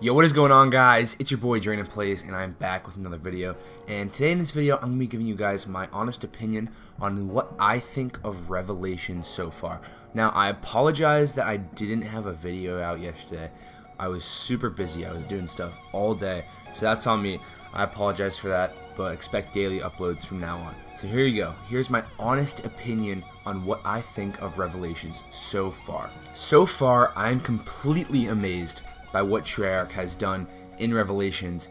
Yo, what is going on, guys? It's your boy Drain Plays, and I'm back with another video. And today in this video, I'm going to be giving you guys my honest opinion on what I think of Revelations so far. Now, I apologize that I didn't have a video out yesterday. I was super busy. I was doing stuff all day, so that's on me. I apologize for that, but expect daily uploads from now on. So here you go. Here's my honest opinion on what I think of Revelations so far. So far, I'm completely amazed by what Treyarch has done in Revelations,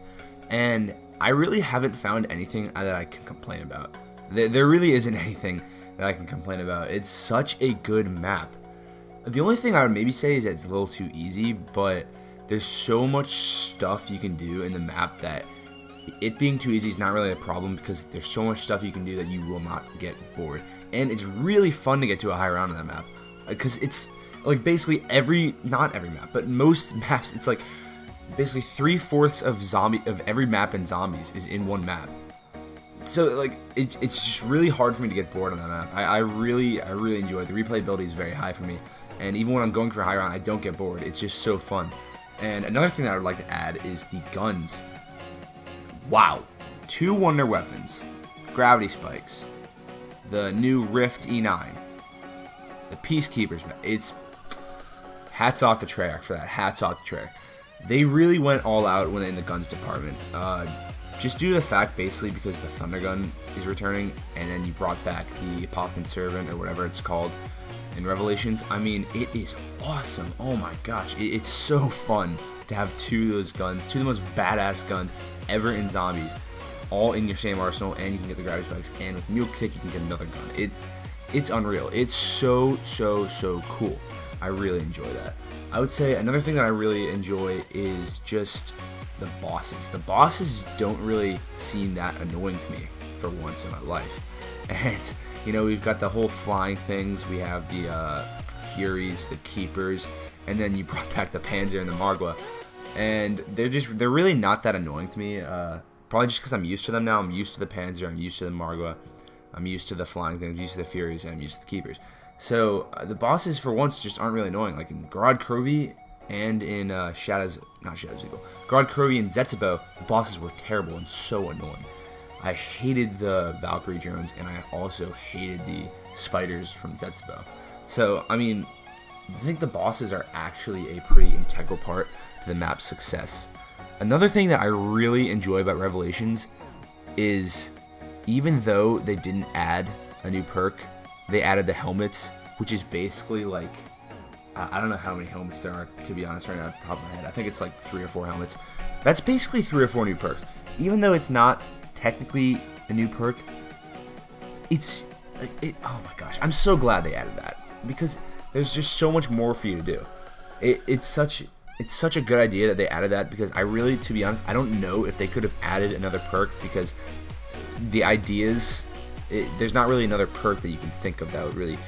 and I really haven't found anything that I can complain about. There really isn't anything that I can complain about. It's such a good map. The only thing I would maybe say is that it's a little too easy, but there's so much stuff you can do in the map that it being too easy is not really a problem, because there's so much stuff you can do that you will not get bored. And it's really fun to get to a high round on that map, because it's like basically not every map, but most maps, it's like basically 3/4 of every map in Zombies is in one map. So like it's just really hard for me to get bored on that map. I really enjoy it. The replayability is very high for me, and even when I'm going for high round, I don't get bored. It's just so fun. And another thing that I would like to add is the guns. Wow, 2 wonder weapons, gravity spikes, the new Rift E9, the Peacekeepers. It's hats off to Treyarch for that. Hats off to Treyarch. They really went all out when in the guns department. Just due to the fact, basically, because the Thunder Gun is returning, and then you brought back the Apocalypse Servant, or whatever it's called, in Revelations. I mean, it is awesome. Oh my gosh. It's so fun to have 2 of those guns, 2 of the most badass guns ever in Zombies, all in your same arsenal, and you can get the gravity spikes, and with Mule Kick, you can get another gun. It's unreal. It's so cool. I really enjoy that. I would say another thing that I really enjoy is just the bosses. The bosses don't really seem that annoying to me for once in my life. And, you know, we've got the whole flying things. We have the Furies, the Keepers, and then you brought back the Panzer and the Margwa. And they're really not that annoying to me. Probably just because I'm used to them now. I'm used to the Panzer, I'm used to the Margwa, I'm used to the flying things, I'm used to the Furies, and I'm used to the Keepers. So the bosses for once just aren't really annoying. Like in Garad Krovi and in Garad Krovi and Zetsubo, the bosses were terrible and so annoying. I hated the Valkyrie drones, and I also hated the spiders from Zetsubo. So I mean, I think the bosses are actually a pretty integral part to the map's success. Another thing that I really enjoy about Revelations is, even though they didn't add a new perk, they added the helmets, which is basically like, I don't know how many helmets there are, to be honest, right now off the top of my head. I think it's like 3 or 4 helmets. That's basically 3 or 4 new perks. Even though it's not technically a new perk, it's like, oh my gosh, I'm so glad they added that, because there's just so much more for you to do. It's such a good idea that they added that, because I really, to be honest, I don't know if they could have added another perk, because the ideas, there's not really another perk that you can think of that would really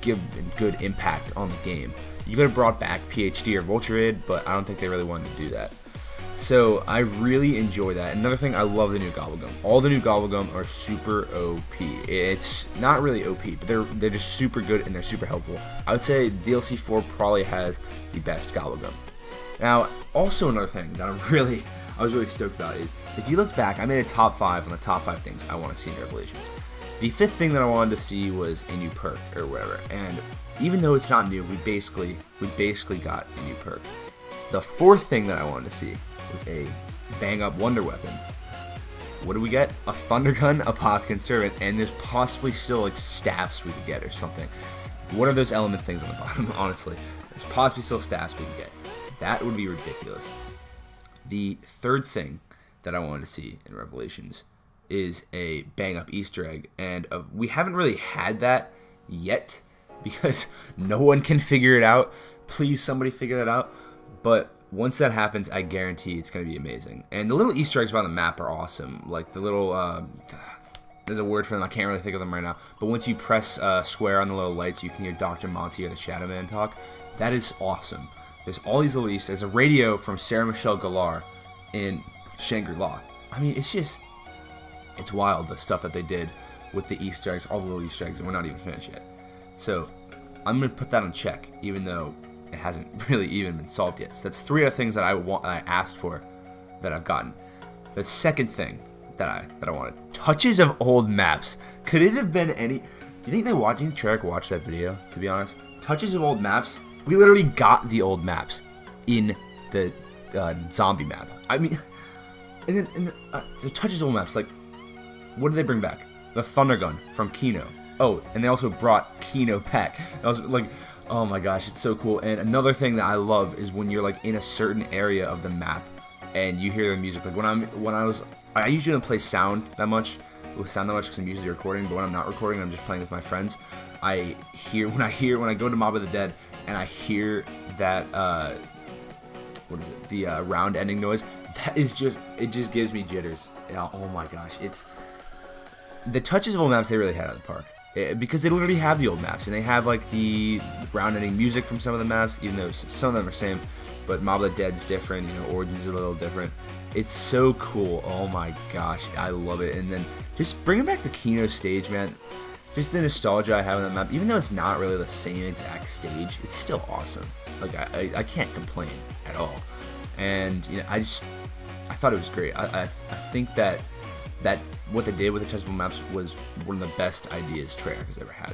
give a good impact on the game. You could have brought back PhD or Vulture, but I don't think they really wanted to do that. So I really enjoy that. Another thing, I love the new Gobblegum. All the new Gobblegum are super OP. It's not really OP, but they're just super good, and they're super helpful. I would say DLC 4 probably has the best Gobblegum. Now, also another thing that I was really stoked about is, if you look back, I made a top 5 on the top 5 things I want to see in Revelations. The 5th thing that I wanted to see was a new perk or whatever, and even though it's not new, we basically got a new perk. The 4th thing that I wanted to see was a bang-up wonder weapon. What do we get? A Thunder Gun, a Apocalypse Servant, and there's possibly still like staffs we could get or something. What are those element things on the bottom? Honestly, there's possibly still staffs we can get. That would be ridiculous. The 3rd thing that I wanted to see in Revelations is a bang-up Easter egg, and we haven't really had that yet, because no one can figure it out. Please, somebody figure that out. But once that happens, I guarantee it's going to be amazing. And the little Easter eggs around the map are awesome. Like the little, there's a word for them, I can't really think of them right now. But once you press square on the little lights, you can hear Dr. Monty or the Shadow Man talk. That is awesome. There's all these little Easter eggs. There's a radio from Sarah Michelle Gellar in Shangri-La. I mean, it's wild, the stuff that they did with the Easter eggs, all the little Easter eggs, and we're not even finished yet. So I'm going to put that on check, even though it hasn't really even been solved yet. So that's 3 other things that I asked for that I've gotten. The second thing that I wanted, touches of old maps. Could it have been any? Do you think Treyarch watched that video? To be honest, touches of old maps. We literally got the old maps in the zombie map. I mean, and then the touches of old maps. Like, what did they bring back? The Thunder Gun from Kino. Oh, and they also brought Kino back. I was like, oh my gosh, it's so cool. And another thing that I love is when you're like in a certain area of the map and you hear the music. Like I usually don't play sound that much because I'm usually recording. But when I'm not recording, I'm just playing with my friends. When I go to Mob of the Dead and I hear that what is it? The round ending noise. That is it just gives me jitters. Oh my gosh, it's the touches of old maps they really had out of the park. Because they literally have the old maps, and they have like the round-ending music from some of the maps, even though some of them are the same, but Mob of the Dead's different, Origin's a little different. It's so cool. Oh my gosh, I love it. And then just bringing back the Kino stage, man. Just the nostalgia I have on that map, even though it's not really the same exact stage, it's still awesome. Like I can't complain at all. And I thought it was great. I think that what they did with the touches of old maps was one of the best ideas Treyarch has ever had.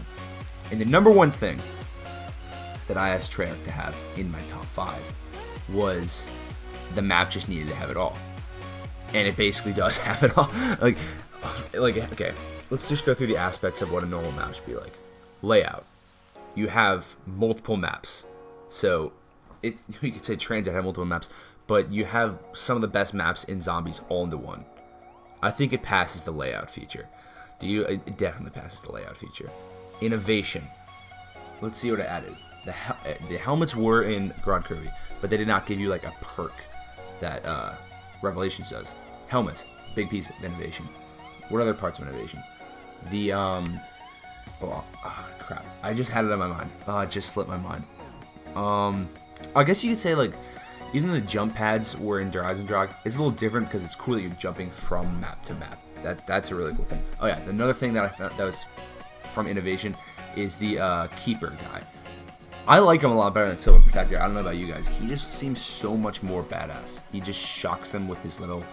And the number one thing that I asked Treyarch to have in my top 5 was the map just needed to have it all. And it basically does have it all. like okay, let's just go through the aspects of what a normal map should be like. Layout. You have multiple maps. So you could say Transit had multiple maps, but you have some of the best maps in Zombies all into one. I think it passes the layout feature. It definitely passes the layout feature. Innovation. Let's see what it added. The helmets were in Ground Kirby, but they did not give you like a perk that Revelations does. Helmets, big piece of innovation. What other parts of innovation? The crap. I just had it on my mind. It just slipped my mind. I guess you could say like even the jump pads were in Rise and Drog. It's a little different because it's cool that you're jumping from map to map. That's a really cool thing. Oh yeah, another thing that I found that was from innovation is the Keeper guy. I like him a lot better than Silver Protector. I don't know about you guys. He just seems so much more badass. He just shocks them with his little,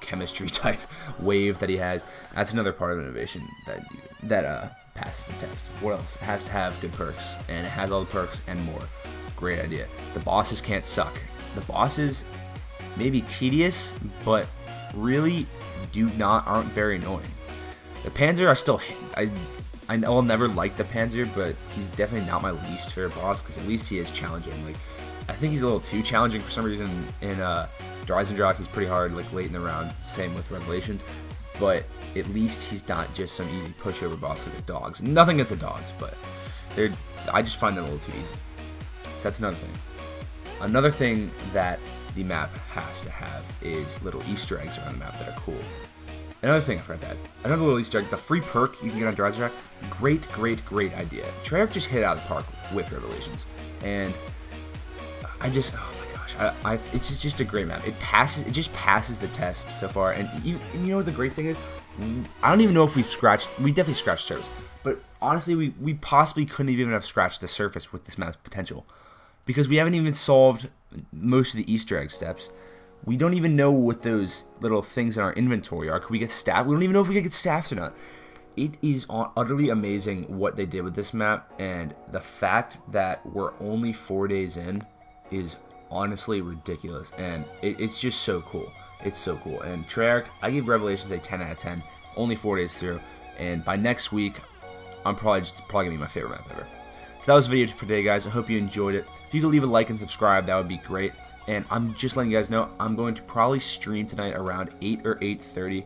chemistry type wave that he has. That's another part of innovation that passes the test. What else? It has to have good perks, and it has all the perks and more. Great idea. The bosses can't suck. The bosses may be tedious, but really aren't very annoying. The Panzer are still. I know I'll never like the Panzer, but he's definitely not my least favorite boss because at least he is challenging. Like I think he's a little too challenging for some reason. In Rise and Drog, he's pretty hard like late in the rounds. The same with Revelations, but at least he's not just some easy pushover boss like the dogs. Nothing against the dogs, but I just find them a little too easy. So that's another thing. Another thing that the map has to have is little Easter eggs around the map that are cool. Another thing I forgot that. Another little Easter egg, the free perk you can get on Drive Track. Great idea. Treyarch just hit it out of the park with Revelations. And oh my gosh, it's just a great map. It just passes the test so far. And you know what the great thing is? I don't even know if we definitely scratched the surface. But honestly, we possibly couldn't even have scratched the surface with this map's potential. Because we haven't even solved most of the Easter egg steps. We don't even know what those little things in our inventory are. Could we get staffed? We don't even know if we could get staffed or not. It is utterly amazing what they did with this map. And the fact that we're only 4 days in is honestly ridiculous. And it's just so cool. It's so cool. And Treyarch, I give Revelations a 10 out of 10. Only 4 days through. And by next week, I'm probably going to be my favorite map ever. So that was the video for today, guys. I hope you enjoyed it. If you could leave a like and subscribe, that would be great. And I'm just letting you guys know, I'm going to probably stream tonight around 8 or 8:30.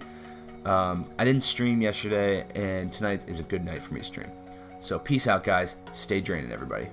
I didn't stream yesterday, and tonight is a good night for me to stream. So peace out, guys. Stay drained, everybody.